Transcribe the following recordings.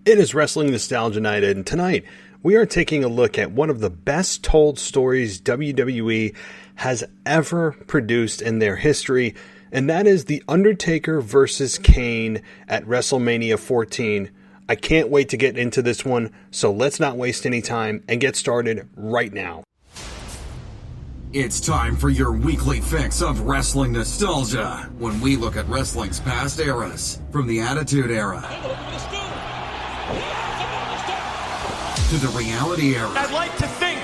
It is Wrestling Nostalgia Night, and tonight we are taking a look at one of the best told stories WWE has ever produced in their history, and that is the Undertaker versus Kane at WrestleMania 14. I can't wait to get into this one, so let's not waste any time and get started right now. It's time for your weekly fix of wrestling nostalgia, when we look at wrestling's past eras, from the Attitude Era to the Reality Era. I'd like to think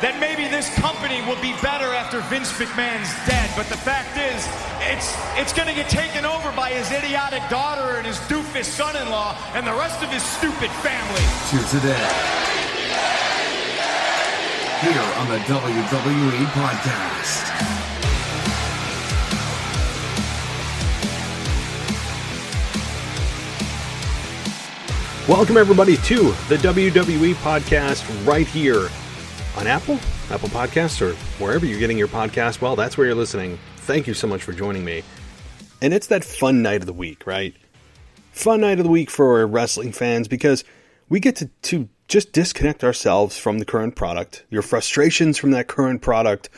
that maybe this company will be better after Vince McMahon's dead, but the fact is, it's going to get taken over by his idiotic daughter and his doofus son-in-law and the rest of his stupid family. To today, here on the WWE Podcast. Welcome everybody to the WWE Podcast right here on Apple Podcasts, or wherever you're getting your podcast. Well, that's where you're listening. Thank you so much for joining me. And it's that fun night of the week, right? Fun night of the week for wrestling fans, because we get to just disconnect ourselves from the current product, your frustrations from that current product,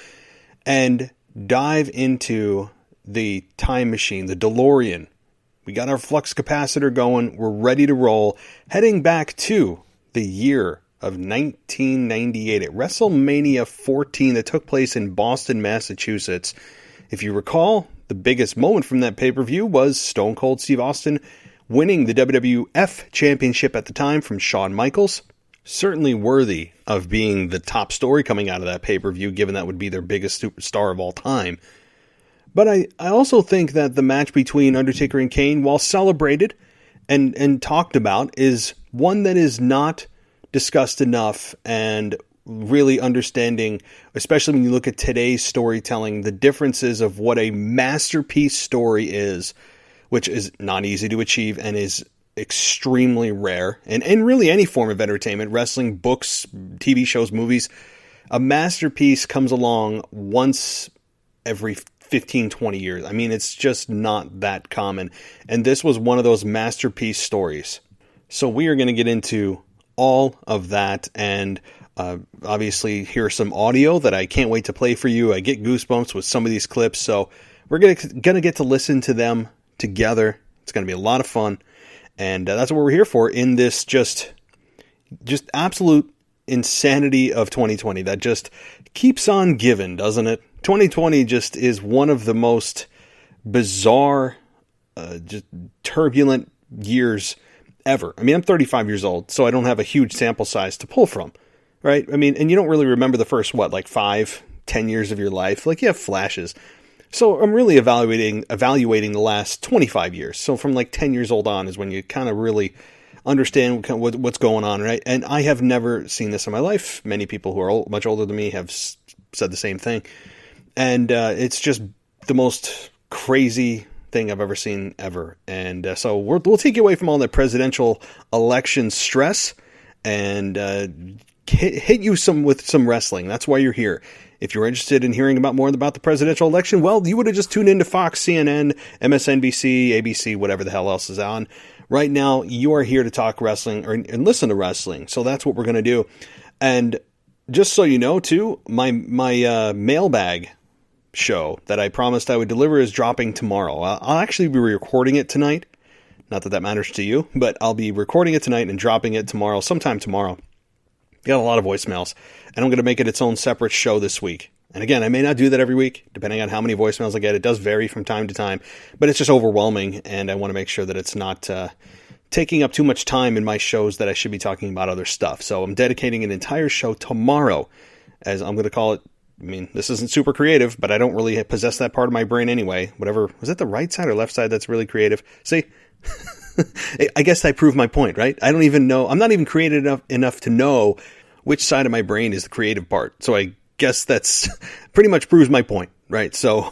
and dive into the time machine, the DeLorean. We got our flux capacitor going. We're ready to roll. Heading back to the year of 1998 at WrestleMania 14 that took place in Boston, Massachusetts. If you recall, the biggest moment from that pay-per-view was Stone Cold Steve Austin winning the WWF Championship at the time from Shawn Michaels. Certainly worthy of being the top story coming out of that pay-per-view, given that would be their biggest superstar of all time. But I also think that the match between Undertaker and Kane, while celebrated and talked about, is one that is not discussed enough, and really understanding, especially when you look at today's storytelling, the differences of what a masterpiece story is, which is not easy to achieve and is extremely rare. And really any form of entertainment, wrestling, books, TV shows, movies, a masterpiece comes along once every 15, 20 years. I mean, it's just not that common. And this was one of those masterpiece stories. So we are going to get into all of that, and obviously hear some audio that I can't wait to play for you. I get goosebumps with some of these clips, so we're going to get to listen to them together. It's going to be a lot of fun, and that's what we're here for in this just absolute insanity of 2020 that just keeps on giving, doesn't it? 2020 just is one of the most bizarre, just turbulent years ever. I mean, I'm 35 years old, so I don't have a huge sample size to pull from, right? I mean, and you don't really remember the first, 5, 10 years of your life. Like, you have flashes. So I'm really evaluating the last 25 years. So from 10 years old on is when you kind of really understand what's going on, right? And I have never seen this in my life. Many people who are much older than me have said the same thing. And it's just the most crazy thing I've ever seen ever. And so we'll take you away from all that presidential election stress and hit you with some wrestling. That's why you're here. If you're interested in hearing more about the presidential election, well, you would have just tuned into Fox, CNN, MSNBC, ABC, whatever the hell else is on. Right now, you are here to talk wrestling and listen to wrestling. So that's what we're going to do. And just so you know, too, my mailbag show that I promised I would deliver is dropping tomorrow. I'll actually be recording it tonight. Not that matters to you, but I'll be recording it tonight and dropping it tomorrow, sometime tomorrow. Got a lot of voicemails, and I'm going to make it its own separate show this week. And again, I may not do that every week, depending on how many voicemails I get. It does vary from time to time, but it's just overwhelming, and I want to make sure that it's not taking up too much time in my shows that I should be talking about other stuff. So I'm dedicating an entire show tomorrow, as I'm going to call it. I mean, this isn't super creative, but I don't really possess that part of my brain anyway. Whatever, was it the right side or left side that's really creative? See, I guess I proved my point, right? I don't even know. I'm not even creative enough to know which side of my brain is the creative part. So I guess that's pretty much proves my point, right? So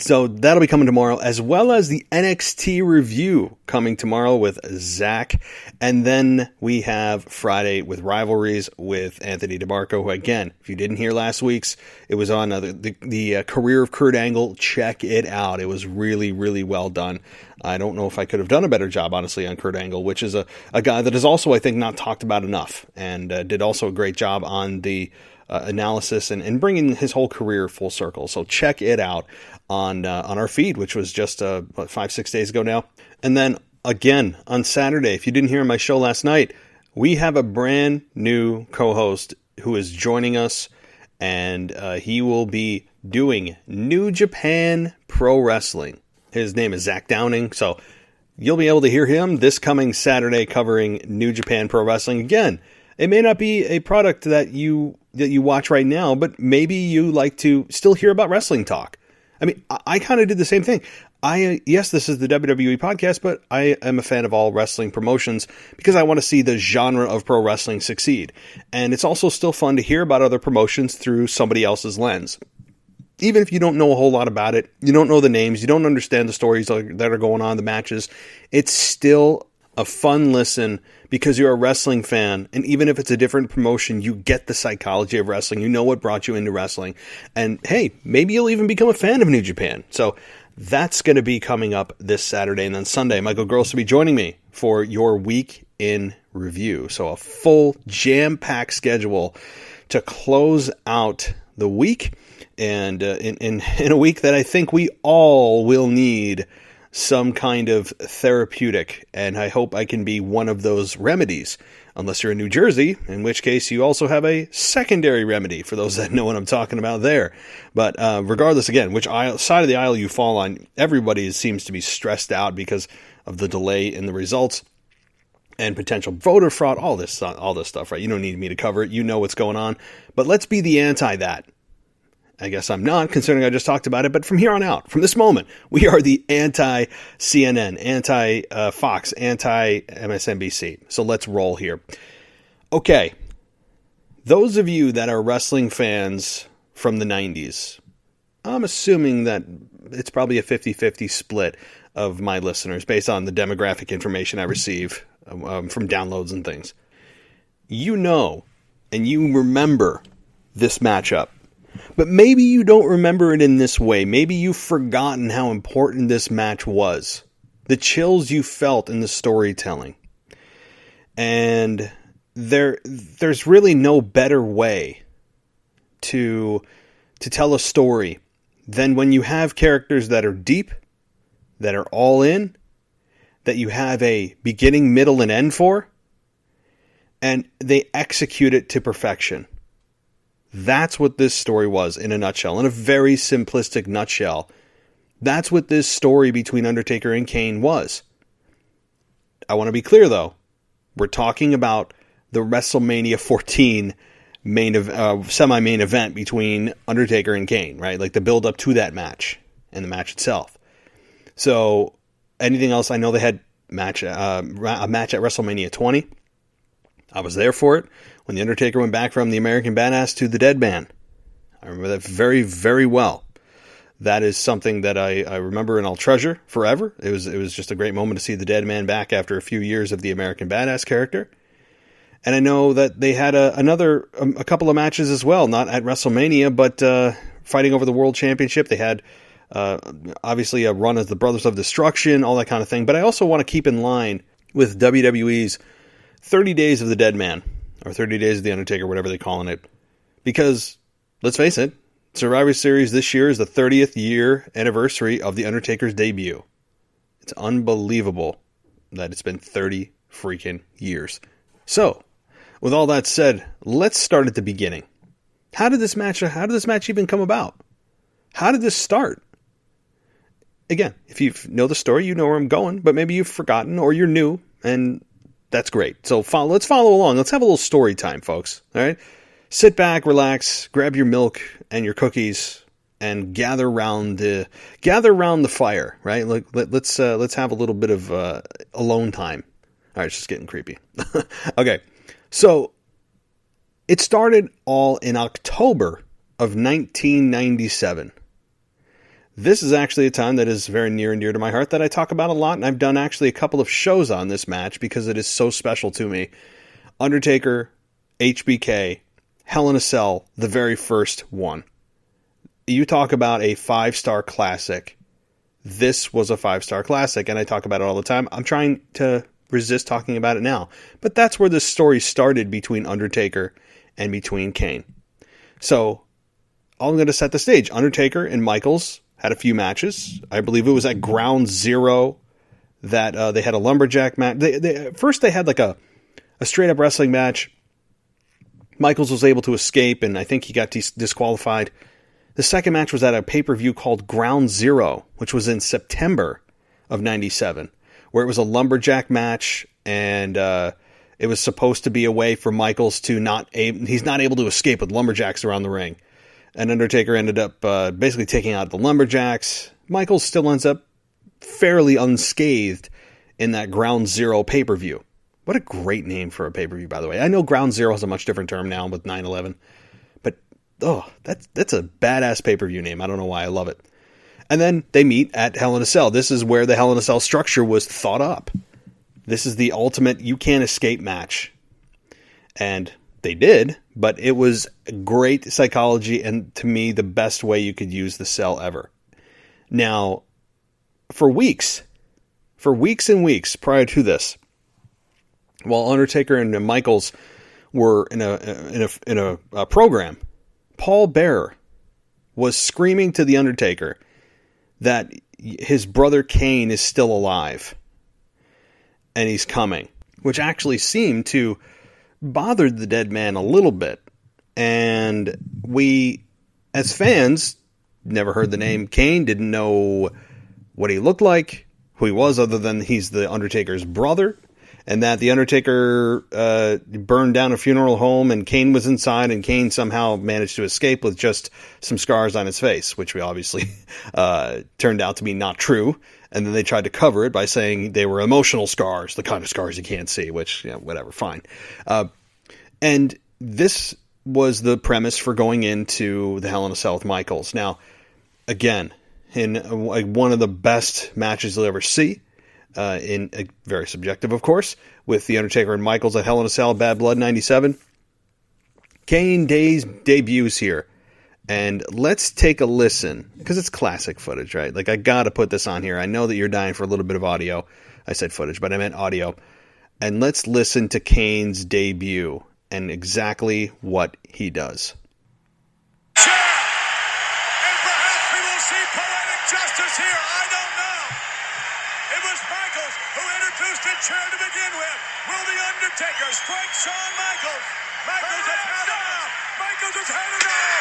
So that'll be coming tomorrow, as well as the NXT review coming tomorrow with Zach. And then we have Friday with Rivalries with Anthony DeMarco, who, again, if you didn't hear last week's, it was on the career of Kurt Angle. Check it out. It was really, really well done. I don't know if I could have done a better job, honestly, on Kurt Angle, which is a guy that is also, I think, not talked about enough, and did also a great job on the analysis and bringing his whole career full circle. So check it out on our feed, which was just 5-6 days ago now. And then again on Saturday, if you didn't hear my show last night, we have a brand new co-host who is joining us, and he will be doing New Japan Pro Wrestling. His name is Zach Downing, so you'll be able to hear him this coming Saturday covering New Japan Pro Wrestling. Again, it may not be a product that you watch right now, but maybe you like to still hear about wrestling talk. I mean, I kind of did the same thing. Yes, this is the WWE podcast, but I am a fan of all wrestling promotions because I want to see the genre of pro wrestling succeed. And it's also still fun to hear about other promotions through somebody else's lens. Even if you don't know a whole lot about it, you don't know the names, you don't understand the stories that are going on, the matches, it's still a fun listen because you're a wrestling fan, and even if it's a different promotion, you get the psychology of wrestling. You know what brought you into wrestling, and hey, maybe you'll even become a fan of New Japan. So that's going to be coming up this Saturday, and then Sunday, Michael Gross will be joining me for your week in review. So a full jam-packed schedule to close out the week, and in a week that I think we all will need some kind of therapeutic, and I hope I can be one of those remedies, unless you're in New Jersey, in which case you also have a secondary remedy for those that know what I'm talking about there. But regardless, again, which side of the aisle you fall on, everybody seems to be stressed out because of the delay in the results and potential voter fraud, all this stuff, right? You don't need me to cover it. You know what's going on. But let's be the anti that. I guess I'm not, considering I just talked about it, but from here on out, from this moment, we are the anti-CNN, anti-Fox, anti-MSNBC. So let's roll here. Okay, those of you that are wrestling fans from the 90s, I'm assuming that it's probably a 50-50 split of my listeners based on the demographic information I receive from downloads and things. You know, and you remember this matchup. But maybe you don't remember it in this way. Maybe you've forgotten how important this match was. The chills you felt in the storytelling. And there's really no better way to tell a story than when you have characters that are deep, that are all in, that you have a beginning, middle, and end for, and they execute it to perfection. That's what this story was in a nutshell, in a very simplistic nutshell. That's what this story between Undertaker and Kane was. I want to be clear, though. We're talking about the WrestleMania 14 semi-main event between Undertaker and Kane, right? Like the build-up to that match and the match itself. So anything else? I know they had a match at WrestleMania 20. I was there for it. When The Undertaker went back from the American Badass to the Dead Man. I remember that very, very well. That is something that I remember and I'll treasure forever. It was just a great moment to see the Dead Man back after a few years of the American Badass character. And I know that they had a couple of matches as well, not at WrestleMania, but fighting over the World Championship. They had obviously a run as the Brothers of Destruction, all that kind of thing. But I also want to keep in line with WWE's 30 Days of the Dead Man. Or 30 Days of the Undertaker, whatever they're calling it. Because, let's face it, Survivor Series this year is the 30th year anniversary of the Undertaker's debut. It's unbelievable that it's been 30 freaking years. So, with all that said, let's start at the beginning. How did this match even come about? How did this start? Again, if you know the story, you know where I'm going, but maybe you've forgotten or you're new, and that's great. So let's follow along. Let's have a little story time, folks. All right? Sit back, relax, grab your milk and your cookies, and gather around the fire. Right? Let's have a little bit of alone time. All right, it's just getting creepy. Okay, so it started all in October of 1997. this is actually a time that is very near and dear to my heart that I talk about a lot, and I've done actually a couple of shows on this match because it is so special to me. Undertaker, HBK, Hell in a Cell, the very first one. You talk about a 5-star classic. This was a 5-star classic, and I talk about it all the time. I'm trying to resist talking about it now. But that's where this story started between Undertaker and between Kane. So, I'm going to set the stage. Undertaker and Michaels had a few matches. I believe it was at Ground Zero that they had a lumberjack match. First they had like a straight-up wrestling match. Michaels was able to escape, and I think he got disqualified. The second match was at a pay-per-view called Ground Zero, which was in September of 97, where it was a lumberjack match, and it was supposed to be a way for Michaels to he's not able to escape with lumberjacks around the ring. And Undertaker ended up basically taking out the lumberjacks. Michaels still ends up fairly unscathed in that Ground Zero pay-per-view. What a great name for a pay-per-view, by the way. I know Ground Zero has a much different term now with 9/11. But, that's a badass pay-per-view name. I don't know why. I love it. And then they meet at Hell in a Cell. This is where the Hell in a Cell structure was thought up. This is the ultimate you can't escape match. And they did, but it was great psychology and, to me, the best way you could use the cell ever. Now, for weeks and weeks prior to this, while Undertaker and Michaels were in a program, Paul Bearer was screaming to the Undertaker that his brother Kane is still alive and he's coming, which actually seemed to bothered the dead man a little bit. And we, as fans, never heard the name Kane, didn't know what he looked like, who he was, other than he's the Undertaker's brother, and that the Undertaker burned down a funeral home and Kane was inside, and Kane somehow managed to escape with just some scars on his face, which we obviously turned out to be not true. And then they tried to cover it by saying they were emotional scars, the kind of scars you can't see, which, whatever, fine. And this was the premise for going into the Hell in a Cell with Michaels. Now, again, in one of the best matches you'll ever see, very subjective, of course, with The Undertaker and Michaels at Hell in a Cell, Bad Blood 97. Kane debuts here. And let's take a listen, because it's classic footage, right? Like, I gotta put this on here. I know that you're dying for a little bit of audio. I said footage, but I meant audio. And let's listen to Kane's debut and exactly what he does. Chair! And perhaps we will see poetic justice here. I don't know. It was Michaels who introduced the chair to begin with. Will The Undertaker strike Shawn Michaels? Michaels has had it now. Michaels has had it all.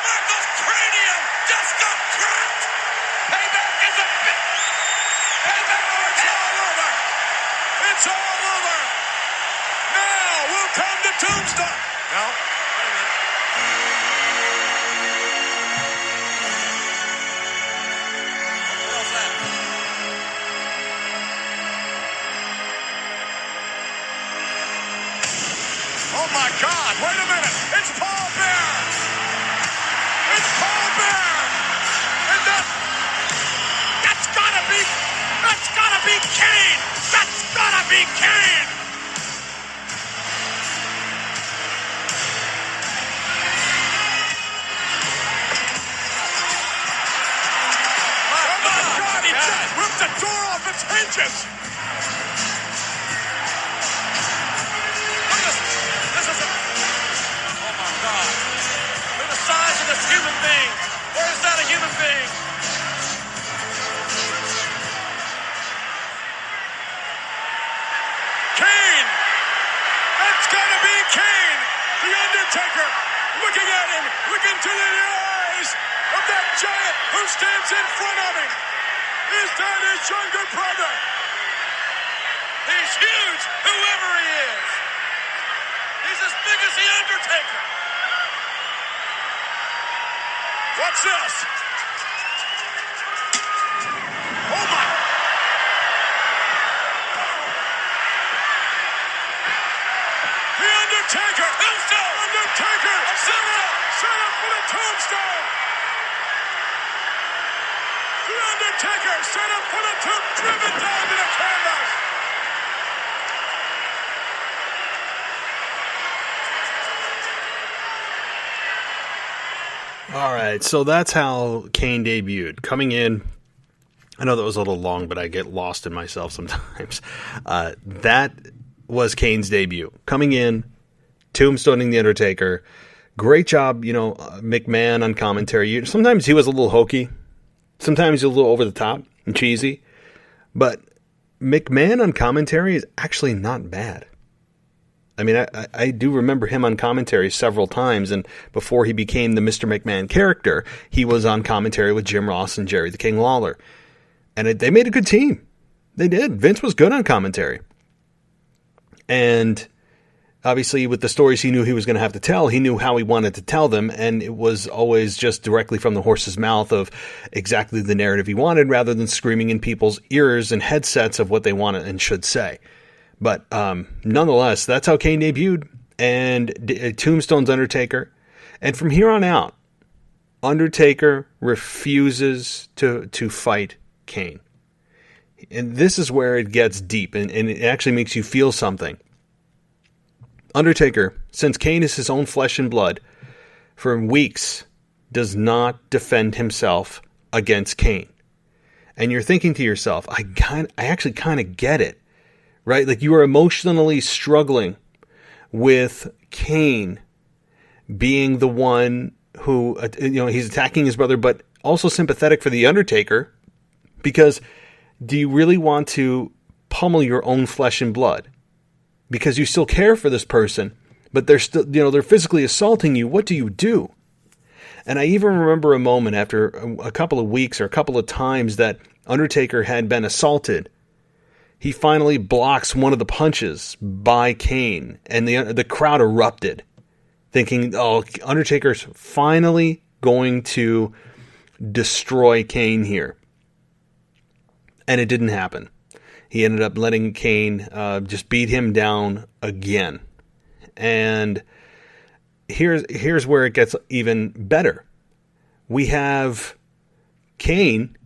Michaels' cranium just got cracked. Payback is a bit. Payback for it's all over. It's all over. Now will come the tombstone. No. Wait a minute. What else that? Oh my God! Wait a minute! It's Paul Bearer. It's Paul Bearer. And that's gotta be Kane. That's gotta be Kane. Oh my God! He just ripped the door off its hinges. This is oh my God. Look at the size of this human being. Or is that a human being? Kane! That's gotta be Kane! The Undertaker looking at him, looking to the eyes of that giant who stands in front of him. Is that his younger brother? He's huge, whoever he is. He's as big as the Undertaker. What's this? Oh my! The Undertaker! Tombstone! Undertaker! Set up for the tombstone! Undertaker set up for the tube, driven down to the canvas. All right, so that's how Kane debuted. Coming in, I know that was a little long, but I get lost in myself sometimes. That was Kane's debut. Coming in, tombstoning The Undertaker. Great job, McMahon on commentary. Sometimes he was a little hokey. Sometimes he was a little over the top and cheesy. But McMahon on commentary is actually not bad. I mean, I do remember him on commentary several times, and before he became the Mr. McMahon character, he was on commentary with Jim Ross and Jerry the King Lawler. And they made a good team. They did. Vince was good on commentary. And obviously, with the stories he knew he was going to have to tell, he knew how he wanted to tell them, and it was always just directly from the horse's mouth of exactly the narrative he wanted, rather than screaming in people's ears and headsets of what they wanted and should say. But nonetheless, that's how Kane debuted, and tombstones Undertaker. And from here on out, Undertaker refuses to fight Kane. And this is where it gets deep, and it actually makes you feel something. Undertaker, since Kane is his own flesh and blood, for weeks does not defend himself against Kane. And you're thinking to yourself, I actually kind of get it. Right? Like, you are emotionally struggling with Kane being the one who, he's attacking his brother, but also sympathetic for The Undertaker, because do you really want to pummel your own flesh and blood? Because you still care for this person, but they're still, they're physically assaulting you. What do you do? And I even remember a moment after a couple of weeks or a couple of times that Undertaker had been assaulted. He finally blocks one of the punches by Kane, and the crowd erupted, thinking, oh, Undertaker's finally going to destroy Kane here. And it didn't happen. He ended up letting Kane just beat him down again. And here's where it gets even better. We have Kane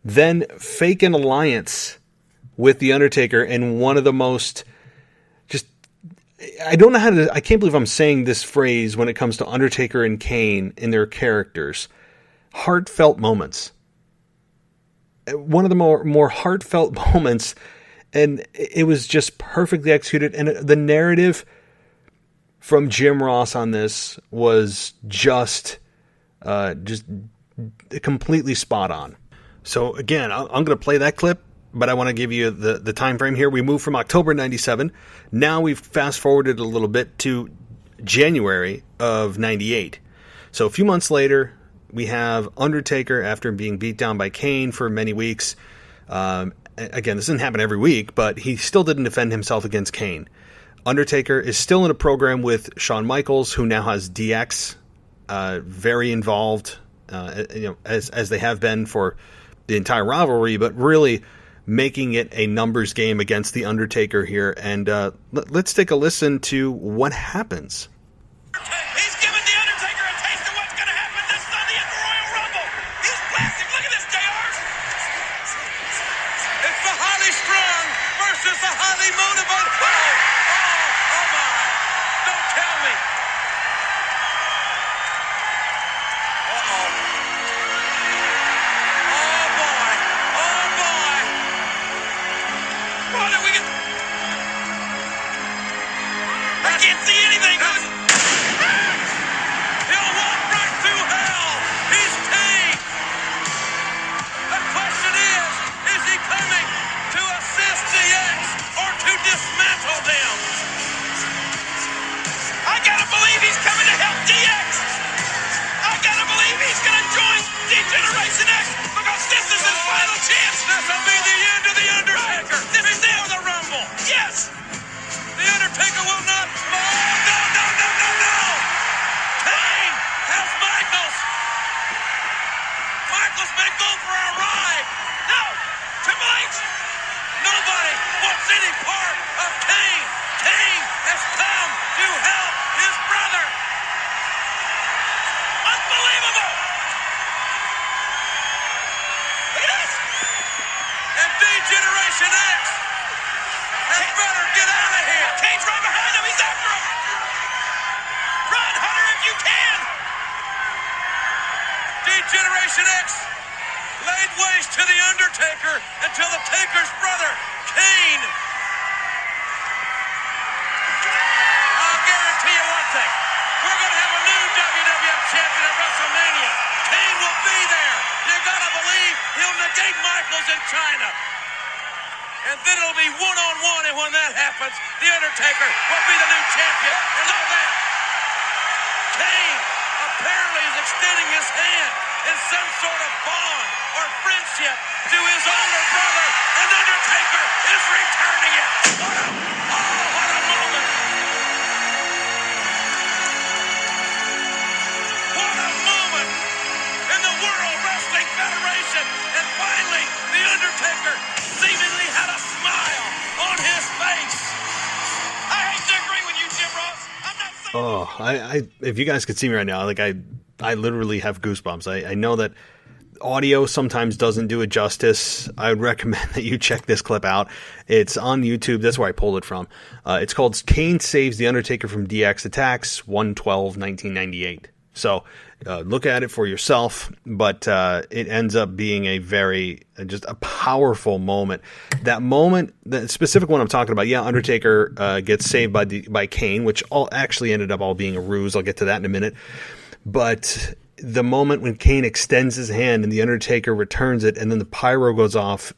then fake an alliance with The Undertaker in one of the most I don't know how to, I can't believe I'm saying this phrase when it comes to Undertaker and Kane in their characters. Heartfelt moments. One of the more heartfelt moments, and it was just perfectly executed. And the narrative from Jim Ross on this was just completely spot on. So again, I'm going to play that clip, but I want to give you the time frame here. We moved from October 97. Now we've fast forwarded a little bit to January of 98. So a few months later, we have Undertaker after being beat down by Kane for many weeks. Again, this didn't happen every week, but he still didn't defend himself against Kane. Undertaker is still in a program with Shawn Michaels, who now has DX, very involved, as they have been for the entire rivalry, but really making it a numbers game against The Undertaker here. And let's take a listen to what happens. He's giving The Undertaker a taste of what's going to happen this Sunday at the Royal Rumble. He's blasting. Look at this, JR. It's the highly strung versus the highly motivated. Oh my. Don't tell me. Uh-oh. Oh, boy. Oh, boy. What did we get? I can't see anything. He'll walk right through hell. He's Kane. The question is he coming to assist DX or to dismantle Generation X laid waste to The Undertaker until the Taker's brother, Kane. I'll guarantee you one thing. We're going to have a new WWF champion at WrestleMania. Kane will be there. You got to believe he'll negate Michaels in China. And then it'll be one-on-one, and when that happens, The Undertaker will be the new champion. And look at that. Kane apparently is extending his hand in some sort of bond or friendship to his older brother, and Undertaker is returning it. What a moment. What a moment in the World Wrestling Federation. And finally, The Undertaker seemingly had a smile on his face. I hate to agree with you, Jim Ross. I'm not saying... Oh, I if you guys could see me right now, like I literally have goosebumps. I know that audio sometimes doesn't do it justice. I would recommend that you check this clip out. It's on YouTube. That's where I pulled it from. It's called Kane Saves The Undertaker from DX Attacks, 1/12/1998. So look at it for yourself, but it ends up being just a powerful moment. That moment, the specific one I'm talking about, yeah, Undertaker gets saved by Kane, which actually ended up all being a ruse. I'll get to that in a minute. But the moment when Kane extends his hand and the Undertaker returns it, and then the pyro goes off,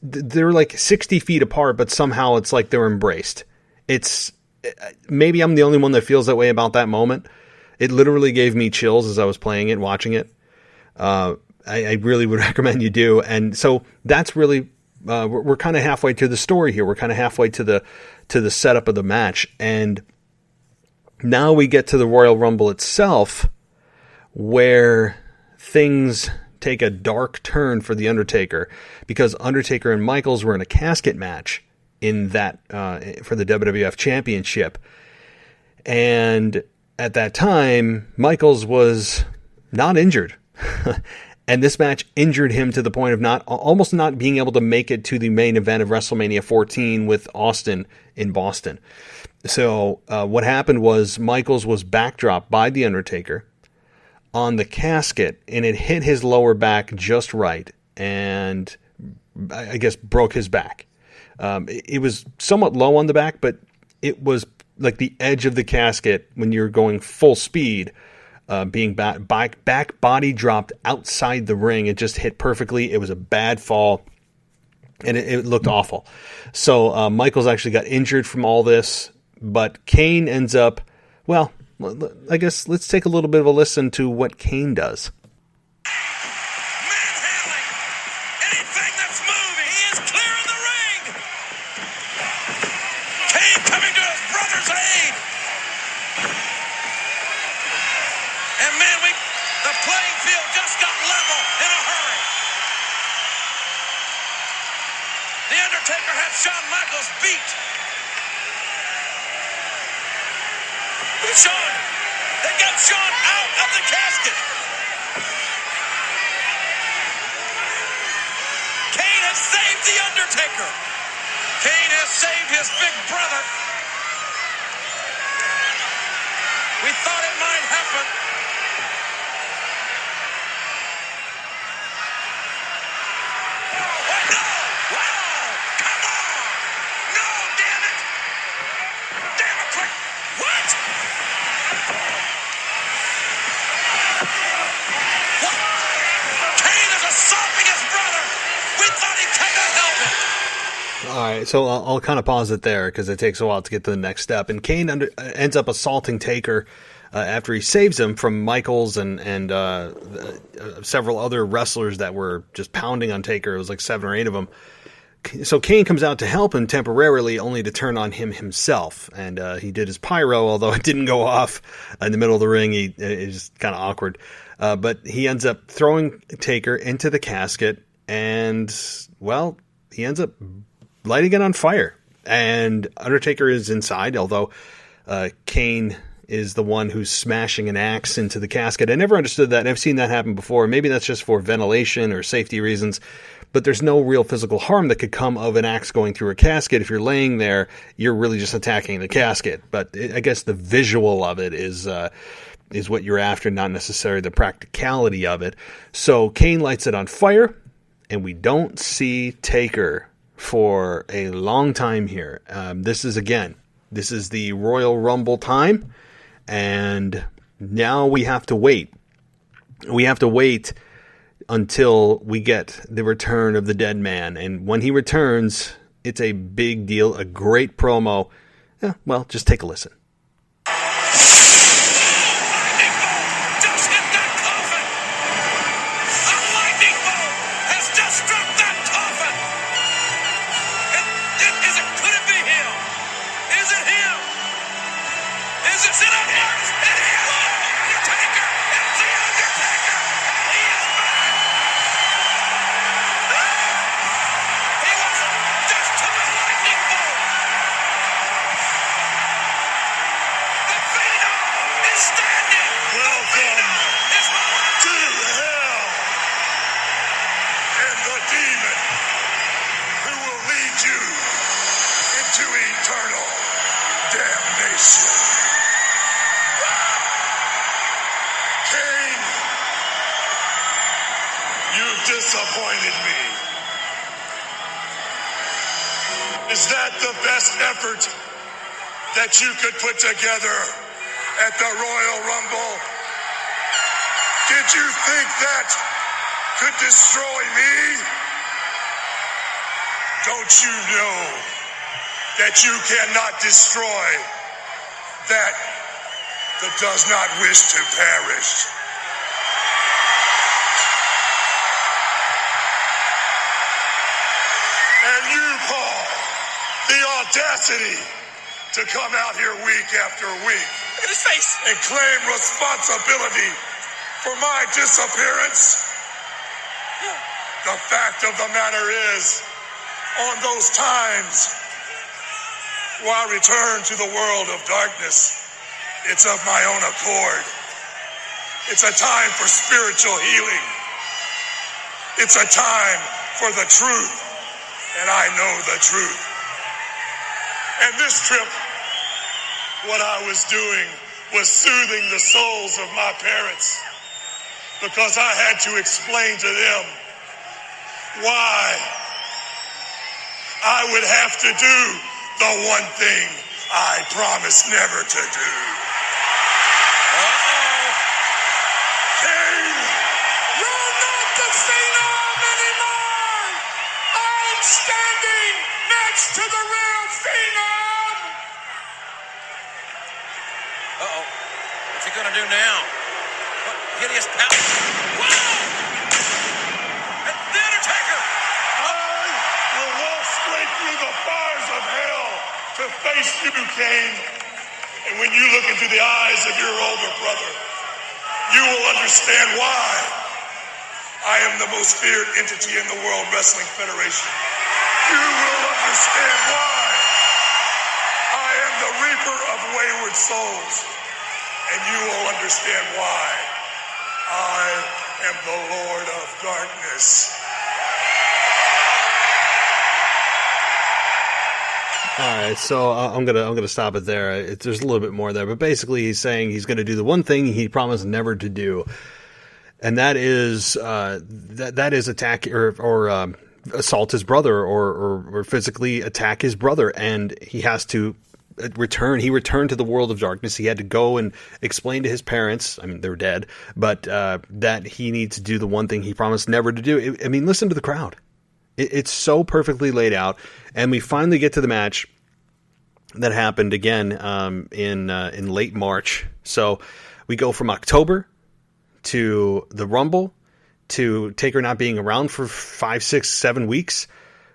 they're like 60 feet apart, but somehow it's like they're embraced. Maybe I'm the only one that feels that way about that moment. It literally gave me chills as I was playing it, watching it. I really would recommend you do. And so that's really, we're kind of halfway to the story here. We're kind of halfway to the setup of the match. And now we get to the Royal Rumble itself, where things take a dark turn for The Undertaker, because Undertaker and Michaels were in a casket match in that for the WWF Championship. And at that time, Michaels was not injured. And this match injured him to the point of almost not being able to make it to the main event of WrestleMania 14 with Austin in Boston. So what happened was Michaels was backdropped by The Undertaker on the casket, and it hit his lower back just right, and I guess broke his back. It was somewhat low on the back, but it was like the edge of the casket when you're going full speed, being back body dropped outside the ring. It just hit perfectly. It was a bad fall, and it looked awful. So Michaels actually got injured from all this, but Kane ends up, well, I guess let's take a little bit of a listen to what Kane does. Manhandling anything that's moving. He is clearing the ring. Kane coming to his brother's aid. And man, the playing field just got level in a hurry. The Undertaker had Shawn Michaels beat. Shawn, they got Shawn out of the casket. Kane has saved The Undertaker. Kane has saved his big brother. We thought it might happen. Oh, no! Wow! Come on! No, damn it! Damn it, quick! What? Kane is assaulting his brother. We thought he cannot help it. All right, so I'll kind of pause it there because it takes a while to get to the next step. And Kane ends up assaulting Taker after he saves him from Michaels and several other wrestlers that were just pounding on Taker. It was like 7 or 8 of them. So Kane comes out to help him temporarily, only to turn on him himself. And he did his pyro, although it didn't go off in the middle of the ring. It's just kind of awkward. But he ends up throwing Taker into the casket, and, well, he ends up lighting it on fire. And Undertaker is inside, although Kane is the one who's smashing an axe into the casket. I never understood that. I've seen that happen before. Maybe that's just for ventilation or safety reasons. But there's no real physical harm that could come of an axe going through a casket. If you're laying there, you're really just attacking the casket. But I guess the visual of it is is what you're after, not necessarily the practicality of it. So Kane lights it on fire, and we don't see Taker for a long time here. This is the Royal Rumble time, and now we have to wait. We have to wait until we get the return of the dead man. And when he returns, it's a big deal, a great promo. Well, just take a listen. Disappointed me. Is that the best effort that you could put together at the Royal Rumble? Did you think that could destroy me? Don't you know that you cannot destroy that does not wish to perish? And you, Paul, the audacity to come out here week after week. Look at his face. And claim responsibility for my disappearance. The fact of the matter is, on those times where I return to the world of darkness, it's of my own accord. It's a time for spiritual healing. It's a time for the truth. And I know the truth. And this trip, what I was doing was soothing the souls of my parents, because I had to explain to them why I would have to do the one thing I promised never to do. Kane, you're not the Phenom anymore! I'm standing next to the real Phenom! Uh-oh. What's he gonna do now? What hideous power? Whoa! The Undertaker! I will walk straight through the fires of hell to face you, Kane. And when you look into the eyes of your older brother, you will understand why I am the most feared entity in the World Wrestling Federation. You will understand why I am the reaper of wayward souls. And you will understand why I am the Lord of Darkness. All right, so I'm gonna stop it there. There's a little bit more there, but basically he's saying he's going to do the one thing he promised never to do, and that is that is attack or assault his brother or physically attack his brother, and he has to return. He returned to the world of darkness. He had to go and explain to his parents. I mean, they're dead, but that he needs to do the one thing he promised never to do. I mean, listen to the crowd. It's so perfectly laid out, and we finally get to the match that happened again in late March. So we go from October to the Rumble to Taker not being around for 5, 6, 7 weeks,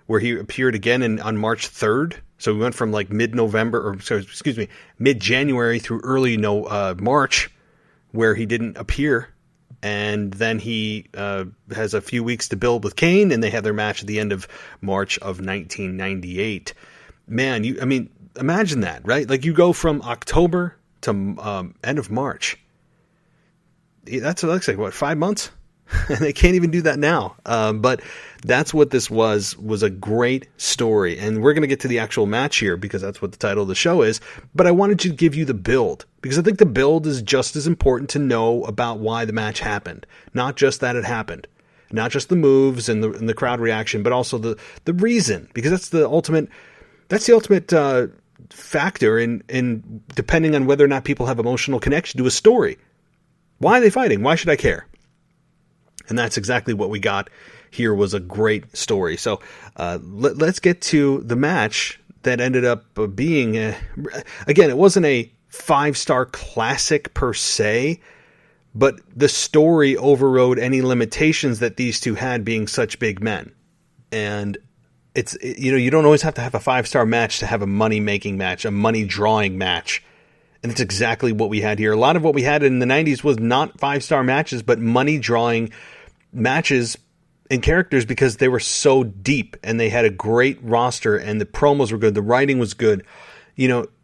where he appeared again on March 3rd. So we went from like mid-January through early March, where he didn't appear. And then he has a few weeks to build with Kane, and they have their match at the end of March of 1998. Man, imagine that, right? Like you go from October to end of March. That's like what, 5 months? And they can't even do that now. But that's what this was a great story. And we're going to get to the actual match here because that's what the title of the show is. But I wanted to give you the build because I think the build is just as important to know about why the match happened. Not just that it happened. Not just the moves and the crowd reaction, but also the reason. Because that's the ultimate factor in depending on whether or not people have emotional connection to a story. Why are they fighting? Why should I care? And that's exactly what we got here, was a great story. So let's get to the match that ended up being, again, it wasn't a 5-star classic per se, but the story overrode any limitations that these two had being such big men. And you don't always have to have a 5-star match to have a money-making match, a money-drawing match. And it's exactly what we had here. A lot of what we had in the 90s was not 5-star matches, but money-drawing matches and characters because they were so deep and they had a great roster and the promos were good. The writing was good.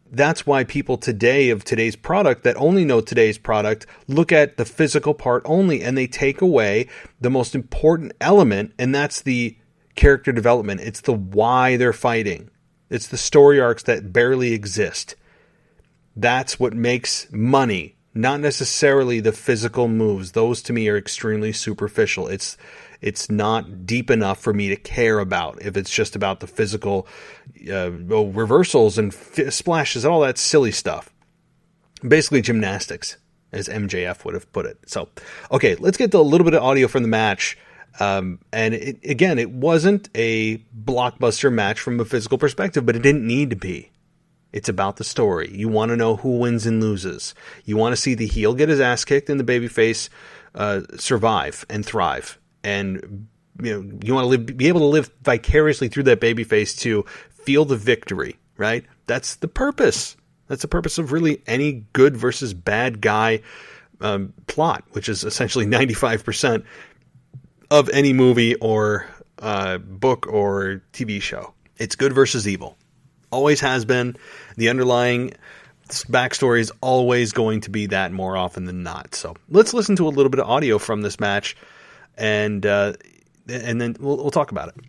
That's why people today of today's product that only know today's product look at the physical part only, and they take away the most important element, and that's the character development. It's the why they're fighting. It's the story arcs that barely exist. That's what makes money, not necessarily the physical moves. Those to me are extremely superficial. It's not deep enough for me to care about if it's just about the physical reversals and splashes and all that silly stuff. Basically gymnastics, as MJF would have put it. So, okay, let's get to a little bit of audio from the match. And it wasn't a blockbuster match from a physical perspective, but it didn't need to be. It's about the story. You want to know who wins and loses. You want to see the heel get his ass kicked and the babyface survive and thrive. And you want to be able to live vicariously through that babyface to feel the victory, right? That's the purpose. That's the purpose of really any good versus bad guy plot, which is essentially 95% of any movie or book or TV show. It's good versus evil. Always has been. The underlying backstory is always going to be that more often than not. So let's listen to a little bit of audio from this match, and then we'll talk about it. The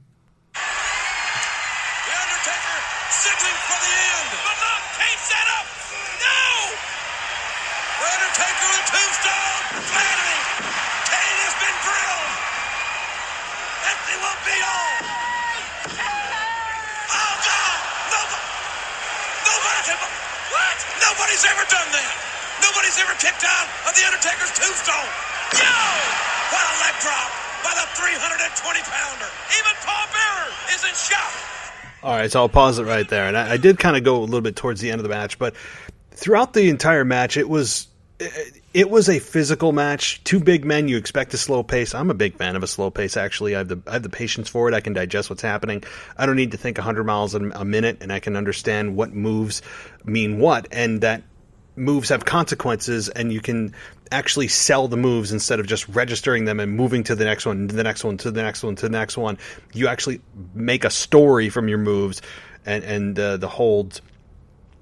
Undertaker signaling for the end. But look, Kane set up. No! The Undertaker with a tombstone. Flattery. Kane has been drilled. That will be all. Oh, God! Nobody can... What? Nobody's ever done that. Nobody's ever kicked out of the Undertaker's tombstone. Yo! What a leg drop by the 320-pounder. Even Paul Bearer is in shock. All right, so I'll pause it right there. And I did kind of go a little bit towards the end of the match, but throughout the entire match, it was a physical match. Two big men, you expect a slow pace. I'm a big fan of a slow pace, actually. I have the patience for it. I can digest what's happening. I don't need to think 100 miles a minute, and I can understand what moves mean what, and that moves have consequences, and you can actually sell the moves instead of just registering them and moving to the next one, to the next one, to the next one, to the next one. You actually make a story from your moves and the holds,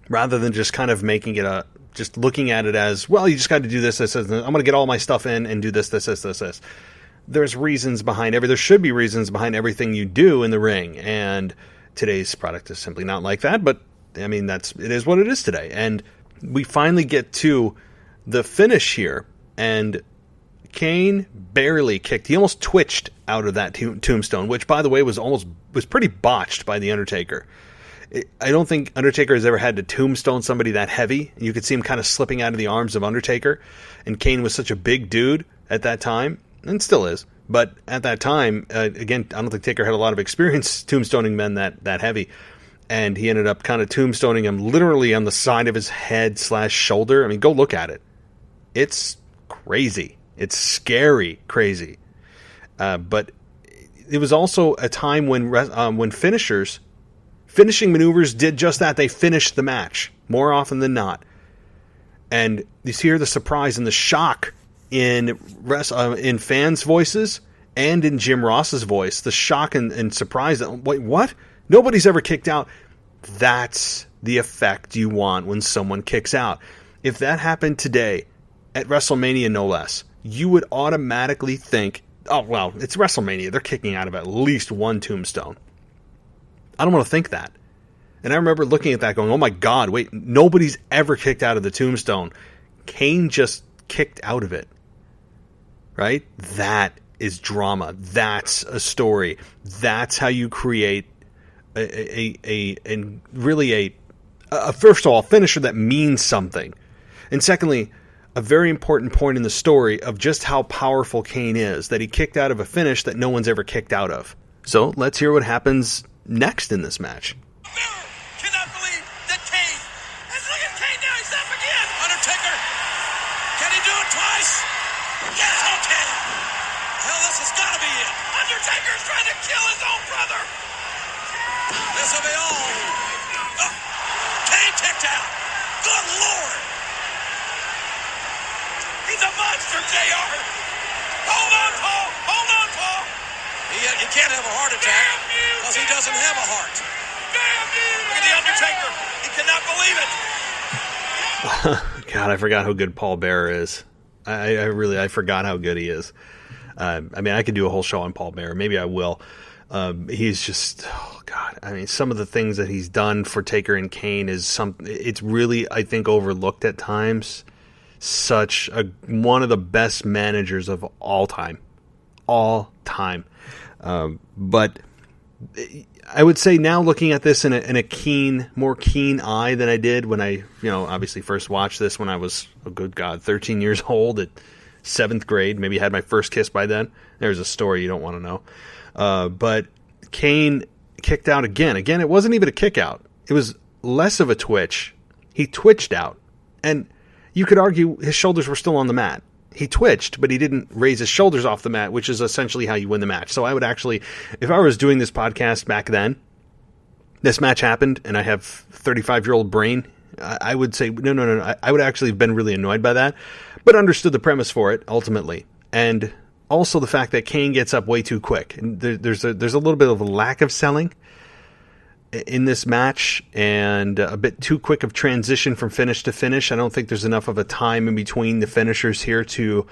rather than just kind of making it just looking at it as, well, you just got to do this, I'm going to get all my stuff in and do this. There's reasons behind there should be reasons behind everything you do in the ring, and today's product is simply not like that, but I mean, it is what it is today. And we finally get to the finish here, and Kane barely kicked. He almost twitched out of that tombstone, which, by the way, was pretty botched by the Undertaker. I don't think Undertaker has ever had to tombstone somebody that heavy. You could see him kind of slipping out of the arms of Undertaker, and Kane was such a big dude at that time, and still is. But at that time, again, I don't think Taker had a lot of experience tombstoning men that heavy. And he ended up kind of tombstoning him literally on the side of his head / shoulder. I mean, go look at it. It's crazy. It's scary crazy. But it was also a time when finishing maneuvers did just that. They finished the match more often than not. And you hear the surprise and the shock in fans' voices and in Jim Ross's voice. The shock and surprise that, wait, what? Nobody's ever kicked out. That's the effect you want when someone kicks out. If that happened today, at WrestleMania no less, you would automatically think oh, well, it's WrestleMania. They're kicking out of at least one tombstone. I don't want to think that. And I remember looking at that going, oh my God, wait, nobody's ever kicked out of the tombstone. Kane just kicked out of it. Right? That is drama. That's a story. That's how you create a first of all, a finisher that means something. And secondly, a very important point in the story of just how powerful Kane is, that he kicked out of a finish that no one's ever kicked out of. So let's hear what happens next in this match. Cannot believe that Kane. And look at Kane now. He's up again. Undertaker. Can he do it twice? Yes, he can. Hell, this has got to be it. Undertaker's trying to kill his own brother. This will be all. Oh, Kane kicked out. Good Lord. He's a monster, JR. Hold on, Paul. Hold on, Paul. He can't have a heart attack because he doesn't have a heart. Look at the Undertaker. He cannot believe it. God, I forgot how good Paul Bearer is. I forgot how good he is. I mean, I could do a whole show on Paul Bearer. Maybe I will. He's just, oh God. I mean, some of the things that he's done for Taker and Kane it's really, I think, overlooked at times. One of the best managers of all time. But I would say now, looking at this in a more keen eye than I did when I, obviously first watched this when I was, 13 years old at 7th grade. Maybe had my first kiss by then. There's a story you don't want to know. But Kane kicked out again. Again, it wasn't even a kick out. It was less of a twitch. He twitched out. And you could argue his shoulders were still on the mat. He twitched, but he didn't raise his shoulders off the mat, which is essentially how you win the match. So I would actually, if I was doing this podcast back then, this match happened, and I have 35-year-old brain, I would say, no. I would actually have been really annoyed by that, but understood the premise for it, ultimately. And also the fact that Kane gets up way too quick. And there's a little bit of a lack of selling in this match, and a bit too quick of transition from finish to finish. I don't think there's enough of a time in between the finishers here to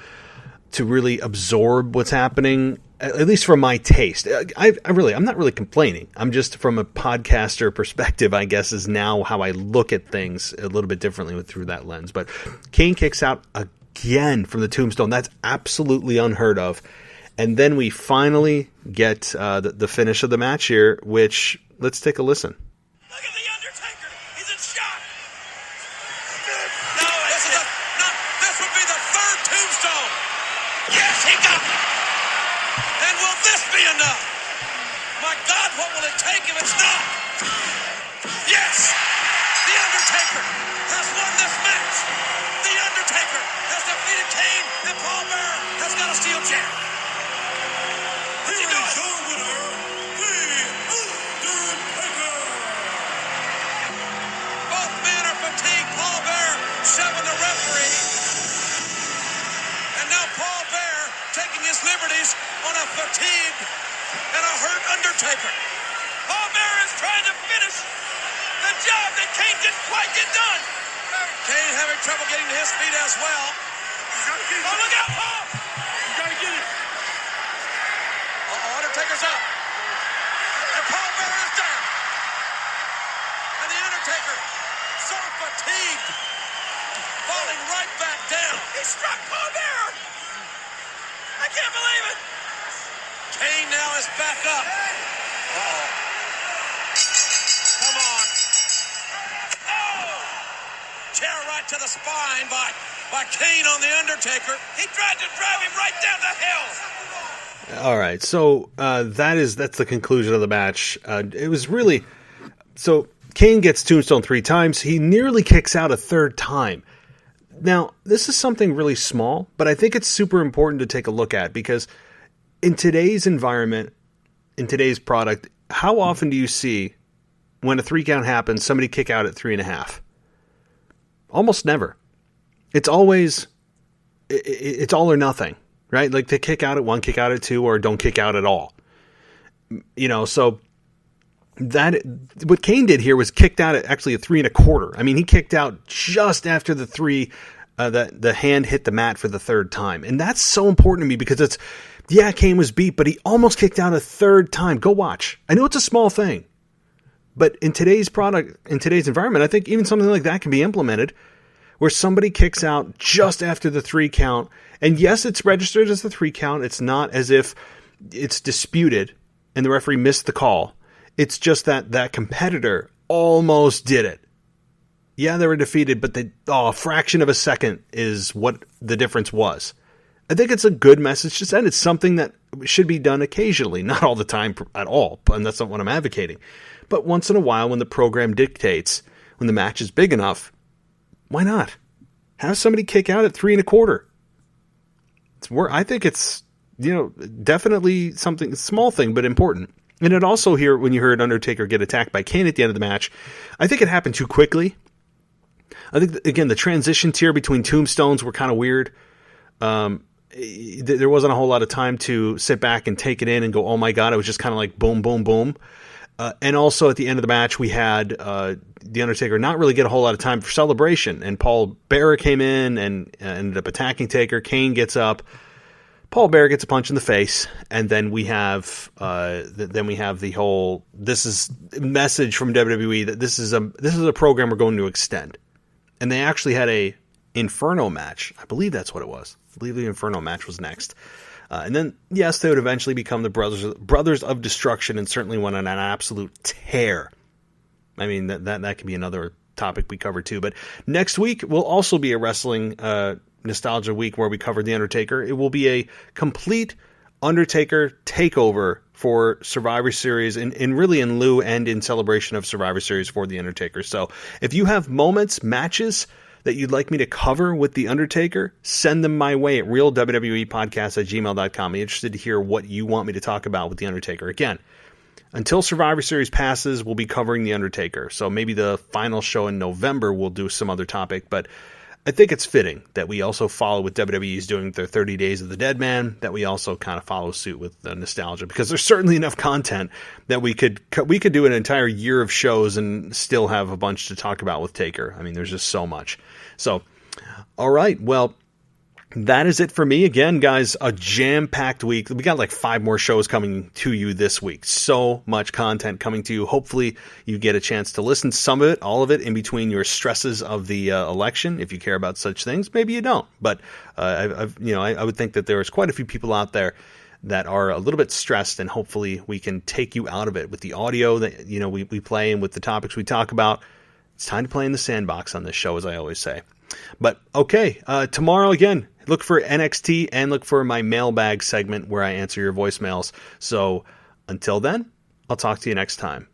really absorb what's happening, at least from my taste. I'm not really complaining. I'm just, from a podcaster perspective, I guess, is now how I look at things a little bit differently through that lens. But Kane kicks out again from the tombstone. That's absolutely unheard of. And then we finally get the finish of the match here, which, let's take a listen. Look at the Undertaker. He's in shock. This would be the third tombstone. Yes, he got it. And will this be enough? My God, what will it take if it's not? Yes, the Undertaker has won this match. The Undertaker has defeated Kane, and Paul Bearer has got a steel chair. What's he doing? Both men are fatigued. Paul Bearer shoving the referee. And now Paul Bearer taking his liberties on a fatigued and a hurt Undertaker. Paul Bearer is trying to finish the job that Kane didn't quite get done. Kane having trouble getting to his feet as well. Oh, look out, Paul! You gotta get it. Undertaker's up. And Paul Bearer is down. And the Undertaker, so fatigued, falling right back down. He struck Paul Bearer. I can't believe it. Kane now is back up. Uh-oh. Come on. Oh! Chair right to the spine by Kane on the Undertaker. He tried to drive him right down to hell. All right, so that's the conclusion of the match. It was really, so Kane gets tombstone 3 times. He nearly kicks out a 3rd time. Now, this is something really small, but I think it's super important to take a look at, because in today's environment, in today's product, how often do you see when a 3 count happens, somebody kick out at 3.5? Almost never. It's always, it's all or nothing. Right? Like, they kick out at 1, kick out at 2, or don't kick out at all. So what Kane did here was kicked out at actually a 3.25. I mean, he kicked out just after the 3 that the hand hit the mat for the third time. And that's so important to me because Kane was beat, but he almost kicked out a third time. Go watch. I know it's a small thing, but in today's environment, I think even something like that can be implemented where somebody kicks out just after the 3 count. And yes, it's registered as the 3 count. It's not as if it's disputed and the referee missed the call. It's just that competitor almost did it. Yeah, they were defeated, but a fraction of a second is what the difference was. I think it's a good message to send. It's something that should be done occasionally, not all the time at all, and that's not what I'm advocating. But once in a while, when the program dictates, when the match is big enough, why not? Have somebody kick out at 3 1/4. I think it's, definitely something, a small thing, but important. And it also here, when you heard Undertaker get attacked by Kane at the end of the match, I think it happened too quickly. I think, again, the transitions here between tombstones were kind of weird. There wasn't a whole lot of time to sit back and take it in and go, oh my God, it was just kind of like boom, boom, boom. And also at the end of the match, we had The Undertaker not really get a whole lot of time for celebration. And Paul Bearer came in and ended up attacking Taker. Kane gets up. Paul Bearer gets a punch in the face. And then we have the whole, this is a message from WWE that this is a program we're going to extend. And they actually had a Inferno match. I believe that's what it was. I believe the Inferno match was next. And then, yes, they would eventually become the Brothers of Destruction and certainly went on an absolute tear. I mean, that could be another topic we cover too. But next week will also be a wrestling nostalgia week where we cover The Undertaker. It will be a complete Undertaker takeover for Survivor Series and really in lieu and in celebration of Survivor Series for The Undertaker. So if you have moments, matches that you'd like me to cover with The Undertaker, send them my way at realwwepodcast@gmail.com. I'm interested to hear what you want me to talk about with The Undertaker. Again, until Survivor Series passes, we'll be covering The Undertaker. So maybe the final show in November we'll do some other topic, but I think it's fitting that we also follow with WWE's doing their 30 Days of the Dead Man, that we also kind of follow suit with the nostalgia, because there's certainly enough content that we could do an entire year of shows and still have a bunch to talk about with Taker. I mean, there's just so much. So, all right, well, that is it for me. Again, guys, a jam-packed week. We got like 5 more shows coming to you this week. So much content coming to you. Hopefully you get a chance to listen to some of it, all of it, in between your stresses of the election. If you care about such things, maybe you don't. But I would think that there is quite a few people out there that are a little bit stressed, and hopefully we can take you out of it with the audio that we play and with the topics we talk about. It's time to play in the sandbox on this show, as I always say. But okay, tomorrow again, look for NXT and look for my mailbag segment where I answer your voicemails. So until then, I'll talk to you next time.